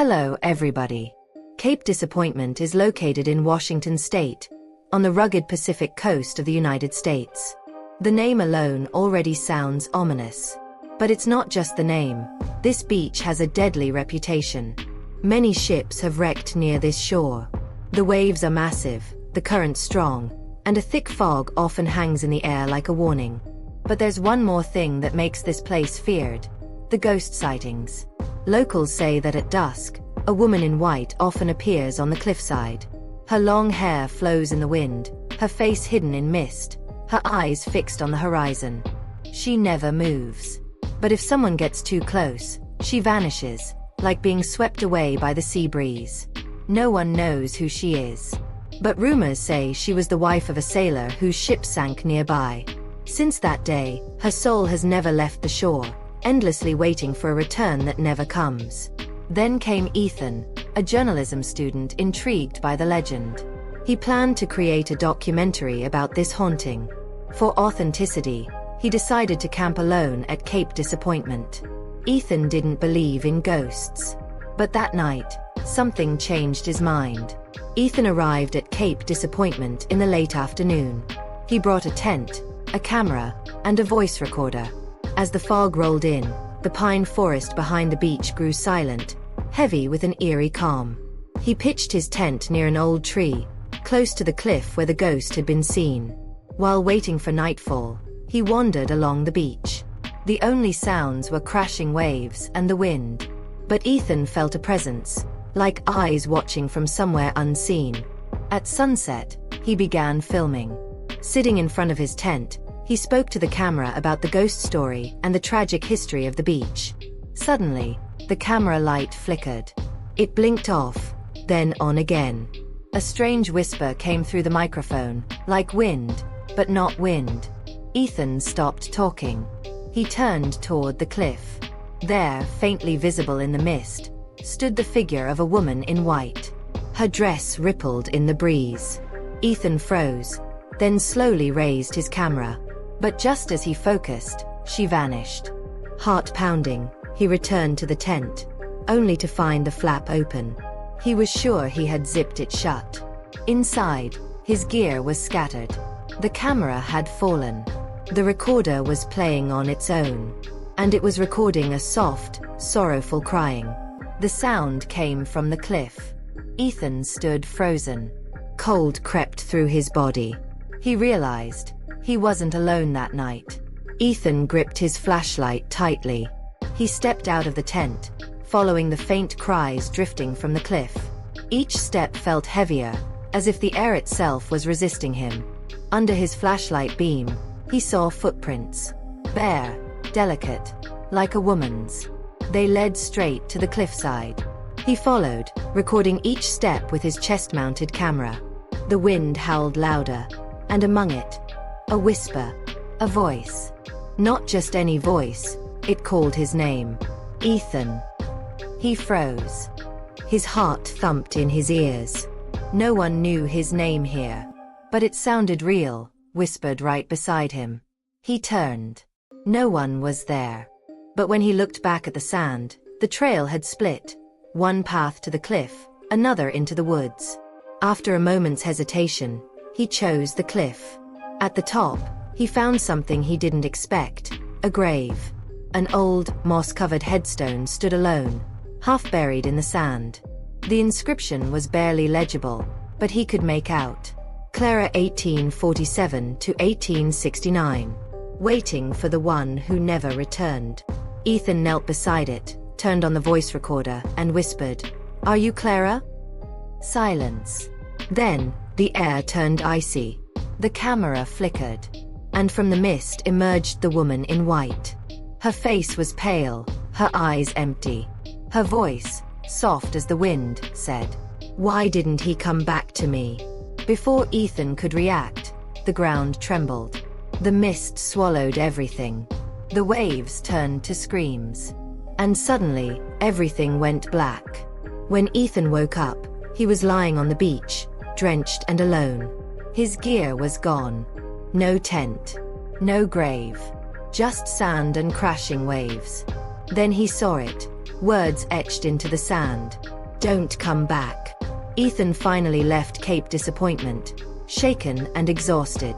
Hello, everybody. Cape Disappointment is located in Washington State, on the rugged Pacific coast of the United States. The name alone already sounds ominous. But it's not just the name. This beach has a deadly reputation. Many ships have wrecked near this shore. The waves are massive, the current strong, and a thick fog often hangs in the air like a warning. But there's one more thing that makes this place feared: the ghost sightings. Locals say that at dusk, a woman in white often appears on the cliffside. Her long hair flows in the wind, her face hidden in mist, her eyes fixed on the horizon. She never moves. But if someone gets too close, she vanishes, like being swept away by the sea breeze. No one knows who she is. But rumors say she was the wife of a sailor whose ship sank nearby. Since that day, her soul has never left the shore, endlessly waiting for a return that never comes. Then came Ethan, a journalism student intrigued by the legend. He planned to create a documentary about this haunting. For authenticity, he decided to camp alone at Cape Disappointment. Ethan didn't believe in ghosts. But that night, something changed his mind. Ethan arrived at Cape Disappointment in the late afternoon. He brought a tent, a camera, and a voice recorder. As the fog rolled in, the pine forest behind the beach grew silent, heavy with an eerie calm. He pitched his tent near an old tree, close to the cliff where the ghost had been seen. While waiting for nightfall, he wandered along the beach. The only sounds were crashing waves and the wind. But Ethan felt a presence, like eyes watching from somewhere unseen. At sunset, he began filming. Sitting in front of his tent, he spoke to the camera about the ghost story and the tragic history of the beach. Suddenly, the camera light flickered. It blinked off, then on again. A strange whisper came through the microphone, like wind, but not wind. Ethan stopped talking. He turned toward the cliff. There, faintly visible in the mist, stood the figure of a woman in white. Her dress rippled in the breeze. Ethan froze, then slowly raised his camera. But just as he focused, she vanished. Heart pounding, he returned to the tent, only to find the flap open. He was sure he had zipped it shut. Inside, his gear was scattered. The camera had fallen. The recorder was playing on its own. And it was recording a soft, sorrowful crying. The sound came from the cliff. Ethan stood frozen. Cold crept through his body. He realized he wasn't alone that night. Ethan gripped his flashlight tightly. He stepped out of the tent, following the faint cries drifting from the cliff. Each step felt heavier, as if the air itself was resisting him. Under his flashlight beam, he saw footprints. Bare, delicate, like a woman's. They led straight to the cliffside. He followed, recording each step with his chest-mounted camera. The wind howled louder, and among it, a whisper, a voice. Not just any voice, it called his name. Ethan. He froze. His heart thumped in his ears. No one knew his name here. But it sounded real, whispered right beside him. He turned. No one was there. But when he looked back at the sand, the trail had split. One path to the cliff, another into the woods. After a moment's hesitation, he chose the cliff. At the top, he found something he didn't expect: a grave. An old, moss-covered headstone stood alone, half buried in the sand. The inscription was barely legible, but he could make out: Clara 1847 to 1869. Waiting for the one who never returned. Ethan knelt beside it, turned on the voice recorder, and whispered, "Are you Clara?" Silence. Then, the air turned icy. The camera flickered. And from the mist emerged the woman in white. Her face was pale, her eyes empty. Her voice, soft as the wind, said, "Why didn't he come back to me?" Before Ethan could react, the ground trembled. The mist swallowed everything. The waves turned to screams. And suddenly, everything went black. When Ethan woke up, he was lying on the beach, drenched and alone. His gear was gone. No tent. No grave. Just sand and crashing waves. Then he saw it. Words etched into the sand. Don't come back. Ethan finally left Cape Disappointment, shaken and exhausted.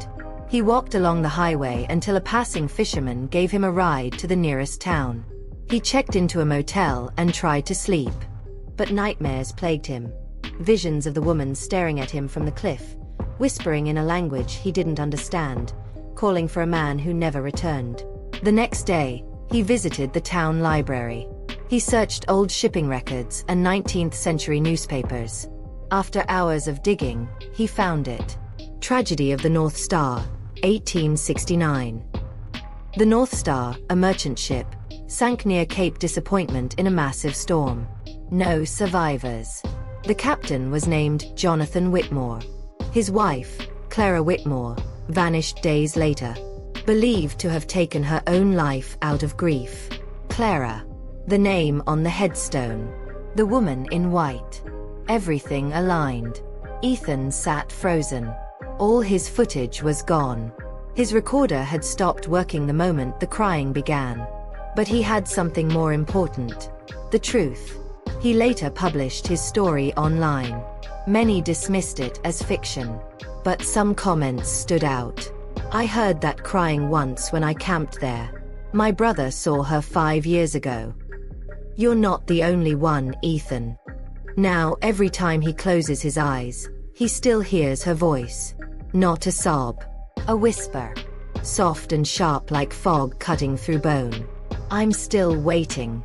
He walked along the highway until a passing fisherman gave him a ride to the nearest town. He checked into a motel and tried to sleep. But nightmares plagued him. Visions of the woman staring at him from the cliff, whispering in a language he didn't understand, calling for a man who never returned. The next day, he visited the town library. He searched old shipping records and 19th century newspapers. After hours of digging, he found it. Tragedy of the North Star, 1869. The North Star, a merchant ship, sank near Cape Disappointment in a massive storm. No survivors. The captain was named Jonathan Whitmore. His wife, Clara Whitmore, vanished days later, believed to have taken her own life out of grief. Clara, the name on the headstone. The woman in white. Everything aligned. Ethan sat frozen. All his footage was gone. His recorder had stopped working the moment the crying began. But he had something more important: the truth. He later published his story online. Many dismissed it as fiction. But some comments stood out. I heard that crying once when I camped there. My brother saw her 5 years ago. You're not the only one, Ethan. Now, every time he closes his eyes, he still hears her voice. Not a sob. A whisper. Soft and sharp like fog cutting through bone. I'm still waiting.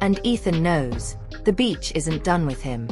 And Ethan knows, the beach isn't done with him.